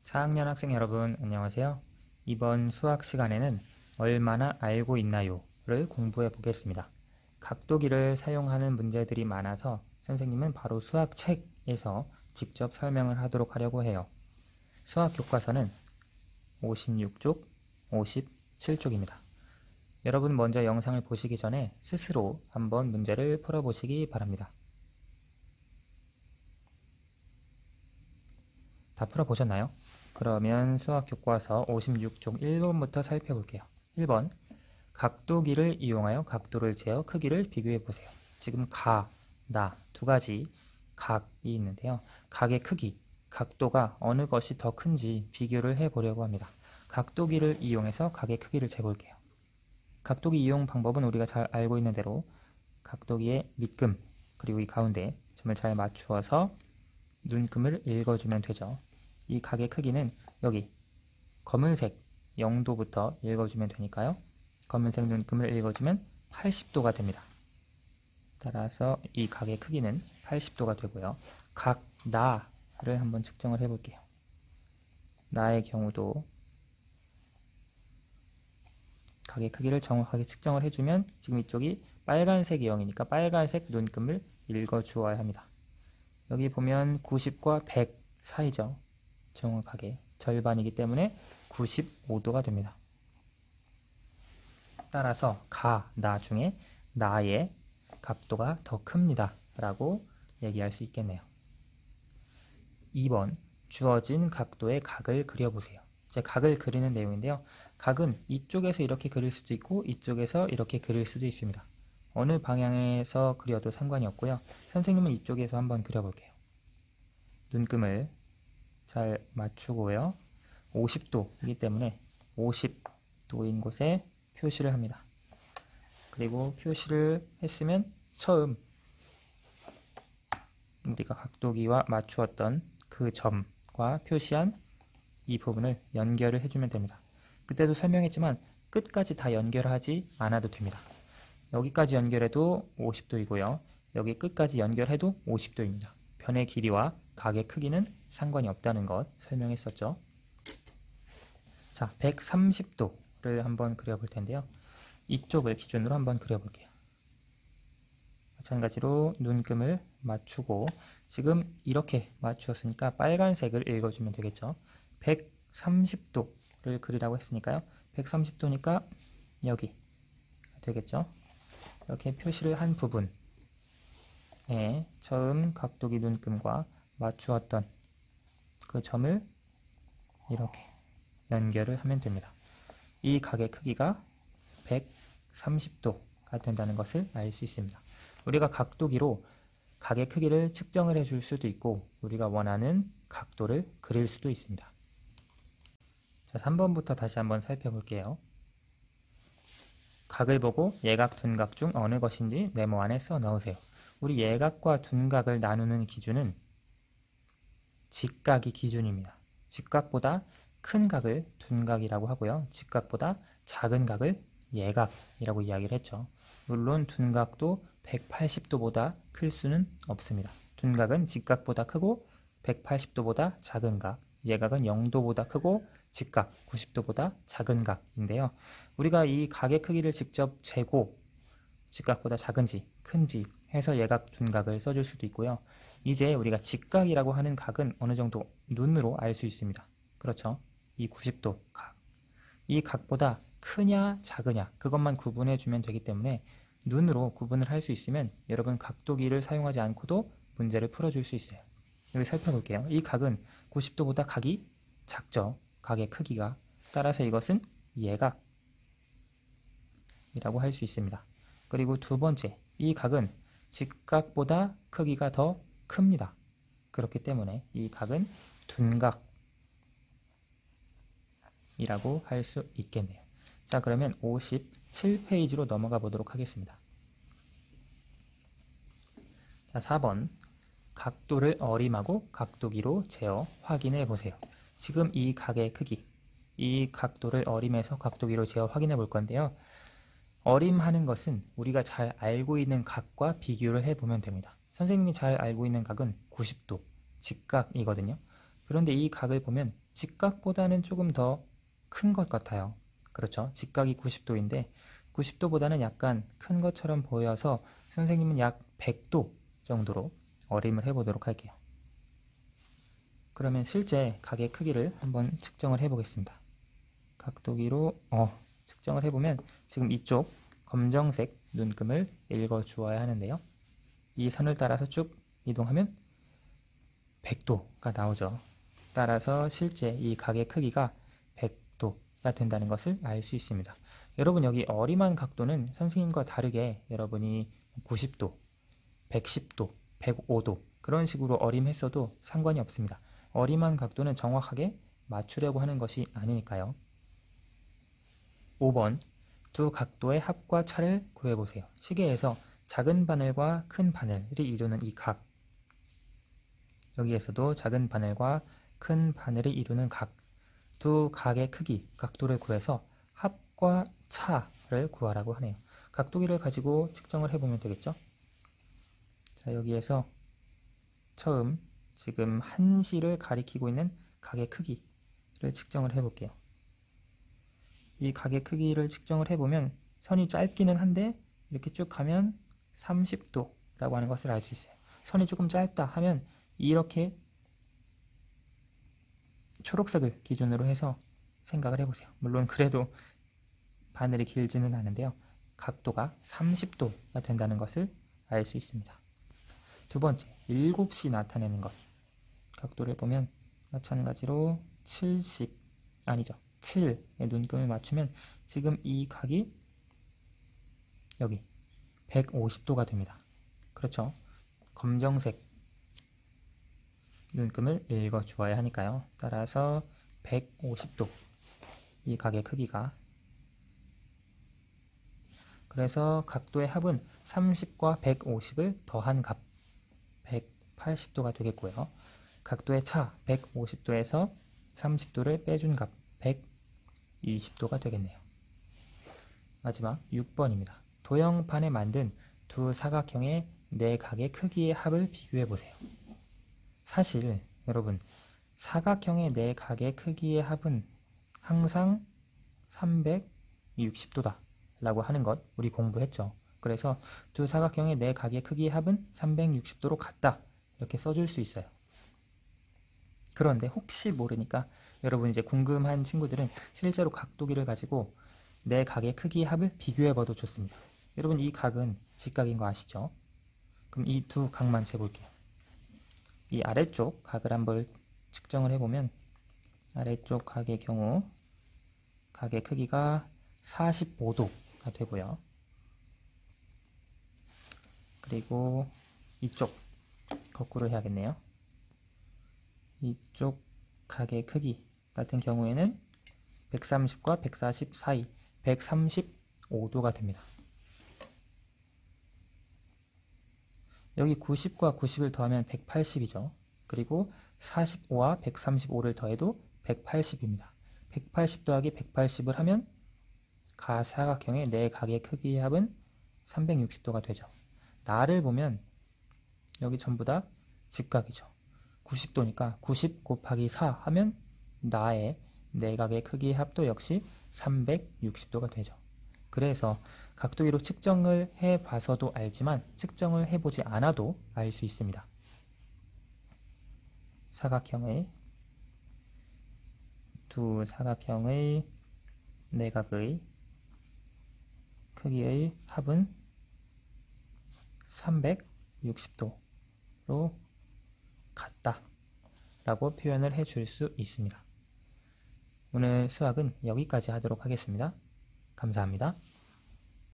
4학년 학생 여러분 안녕하세요. 이번 수학 시간에는 얼마나 알고 있나요?를 공부해 보겠습니다. 각도기를 사용하는 문제들이 많아서 선생님은 바로 수학책에서 직접 설명을 하도록 하려고 해요. 수학 교과서는 56쪽, 57쪽입니다. 여러분 먼저 영상을 보시기 전에 스스로 한번 문제를 풀어보시기 바랍니다. 다 풀어보셨나요? 그러면 수학 교과서 56쪽 1번부터 살펴볼게요. 1번, 각도기를 이용하여 각도를 재어 크기를 비교해 보세요. 지금 가, 나 두 가지 각이 있는데요. 각의 크기, 각도가 어느 것이 더 큰지 비교를 해보려고 합니다. 각도기를 이용해서 각의 크기를 재볼게요. 각도기 이용 방법은 우리가 잘 알고 있는 대로 각도기의 밑금, 그리고 이 가운데 점을 잘 맞추어서 눈금을 읽어주면 되죠. 이 각의 크기는 여기 검은색 0도부터 읽어주면 되니까요. 검은색 눈금을 읽어주면 80도가 됩니다. 따라서 이 각의 크기는 80도가 되고요. 각 나를 한번 측정을 해볼게요. 나의 경우도 각의 크기를 정확하게 측정을 해주면 지금 이쪽이 빨간색이 0이니까 빨간색 눈금을 읽어주어야 합니다. 여기 보면 90과 100 사이죠. 정확하게 절반이기 때문에 95도가 됩니다. 따라서 가, 나 중에 나의 각도가 더 큽니다. 라고 얘기할 수 있겠네요. 2번, 주어진 각도의 각을 그려보세요. 이제 각을 그리는 내용인데요. 각은 이쪽에서 이렇게 그릴 수도 있고 이쪽에서 이렇게 그릴 수도 있습니다. 어느 방향에서 그려도 상관이 없고요. 선생님은 이쪽에서 한번 그려볼게요. 눈금을 잘 맞추고요. 50도이기 때문에 50도인 곳에 표시를 합니다. 그리고 표시를 했으면 처음 우리가 각도기와 맞추었던 그 점과 표시한 이 부분을 연결을 해주면 됩니다. 그때도 설명했지만 끝까지 다 연결하지 않아도 됩니다. 여기까지 연결해도 50도이고요. 여기 끝까지 연결해도 50도입니다. 변의 길이와 각의 크기는 상관이 없다는 것 설명했었죠. 자, 130도를 한번 그려볼 텐데요. 이쪽을 기준으로 한번 그려볼게요. 마찬가지로 눈금을 맞추고 지금 이렇게 맞추었으니까 빨간색을 읽어주면 되겠죠. 130도를 그리라고 했으니까요. 130도니까 여기 되겠죠. 이렇게 표시를 한 부분에 처음 각도기 눈금과 맞추었던 그 점을 이렇게 연결을 하면 됩니다. 이 각의 크기가 130도가 된다는 것을 알 수 있습니다. 우리가 각도기로 각의 크기를 측정을 해줄 수도 있고 우리가 원하는 각도를 그릴 수도 있습니다. 자, 3번부터 다시 한번 살펴볼게요. 각을 보고 예각, 둔각 중 어느 것인지 네모 안에 써 넣으세요. 우리 예각과 둔각을 나누는 기준은 직각이 기준입니다. 직각보다 큰 각을 둔각이라고 하고요. 직각보다 작은 각을 예각이라고 이야기를 했죠. 물론 둔각도 180도보다 클 수는 없습니다. 둔각은 직각보다 크고 180도보다 작은 각, 예각은 0도보다 크고 직각 90도보다 작은 각인데요. 우리가 이 각의 크기를 직접 재고 직각보다 작은지 큰지 해서 예각, 둔각을 써줄 수도 있고요. 이제 우리가 직각이라고 하는 각은 어느 정도 눈으로 알 수 있습니다. 그렇죠? 이 90도 각. 이 각보다 크냐 작으냐 그것만 구분해 주면 되기 때문에 눈으로 구분을 할 수 있으면 여러분 각도기를 사용하지 않고도 문제를 풀어줄 수 있어요. 여기 살펴볼게요. 이 각은 90도보다 각이 작죠. 각의 크기가. 따라서 이것은 예각이라고 할 수 있습니다. 그리고 두 번째, 이 각은 직각보다 크기가 더 큽니다. 그렇기 때문에 이 각은 둔각이라고 할 수 있겠네요. 자, 그러면 57페이지로 넘어가 보도록 하겠습니다. 자, 4번. 각도를 어림하고 각도기로 재어 확인해 보세요. 지금 이 각의 크기, 이 각도를 어림해서 각도기로 재어 확인해 볼 건데요. 어림하는 것은 우리가 잘 알고 있는 각과 비교를 해보면 됩니다. 선생님이 잘 알고 있는 각은 90도, 직각이거든요. 그런데 이 각을 보면 직각보다는 조금 더 큰 것 같아요. 그렇죠? 직각이 90도인데 90도보다는 약간 큰 것처럼 보여서 선생님은 약 100도 정도로 어림을 해보도록 할게요. 그러면 실제 각의 크기를 한번 측정을 해보겠습니다. 각도기로 측정을 해보면 지금 이쪽 검정색 눈금을 읽어주어야 하는데요. 이 선을 따라서 쭉 이동하면 100도가 나오죠. 따라서 실제 이 각의 크기가 100도가 된다는 것을 알 수 있습니다. 여러분 여기 어림한 각도는 선생님과 다르게 여러분이 90도, 110도, 105도 그런 식으로 어림했어도 상관이 없습니다. 어림한 각도는 정확하게 맞추려고 하는 것이 아니니까요. 5번 두 각도의 합과 차를 구해보세요. 시계에서 작은 바늘과 큰 바늘이 이루는 이 각, 여기에서도 작은 바늘과 큰 바늘이 이루는 각, 두 각의 크기, 각도를 구해서 합과 차를 구하라고 하네요. 각도기를 가지고 측정을 해보면 되겠죠. 자, 여기에서 처음 지금 한시를 가리키고 있는 각의 크기를 측정을 해볼게요. 이 각의 크기를 측정을 해보면 선이 짧기는 한데 이렇게 쭉 가면 30도라고 하는 것을 알 수 있어요. 선이 조금 짧다 하면 이렇게 초록색을 기준으로 해서 생각을 해보세요. 물론 그래도 바늘이 길지는 않은데요. 각도가 30도가 된다는 것을 알 수 있습니다. 두 번째, 7시 나타내는 것. 각도를 보면 마찬가지로 7의 눈금을 맞추면 지금 이 각이 여기 150도가 됩니다. 그렇죠? 검정색 눈금을 읽어 주어야 하니까요. 따라서 150도 이 각의 크기가, 그래서 각도의 합은 30과 150을 더한 값 180도가 되겠고요. 각도의 차 150도에서 30도를 빼준 값 120도가 되겠네요. 마지막 6번입니다. 도형판에 만든 두 사각형의 네 각의 크기의 합을 비교해 보세요. 사실 여러분 사각형의 네 각의 크기의 합은 항상 360도다 라고 하는 것 우리 공부했죠. 그래서 두 사각형의 네 각의 크기의 합은 360도로 같다 이렇게 써줄 수 있어요. 그런데 혹시 모르니까 여러분 이제 궁금한 친구들은 실제로 각도기를 가지고 네 각의 크기의 합을 비교해봐도 좋습니다. 여러분 이 각은 직각인 거 아시죠? 그럼 이 두 각만 재볼게요. 이 아래쪽 각을 한번 측정을 해보면 아래쪽 각의 경우 각의 크기가 45도가 되고요. 그리고 이쪽 거꾸로 해야겠네요. 이쪽 각의 크기 같은 경우에는 130과 140 사이 135도가 됩니다. 여기 90과 90을 더하면 180이죠. 그리고 45와 135를 더해도 180입니다. 180 더하기 180을 하면 가사각형의 네 각의 크기의 합은 360도가 되죠. 나를 보면 여기 전부 다 직각이죠. 90도니까 90 곱하기 4 하면 나의 네 각의 크기의 합도 역시 360도가 되죠. 그래서 각도기로 측정을 해봐서도 알지만 측정을 해보지 않아도 알 수 있습니다. 두 사각형의 내각의 크기의 합은 360도로 같다 라고 표현을 해줄 수 있습니다. 오늘 수학은 여기까지 하도록 하겠습니다. 감사합니다.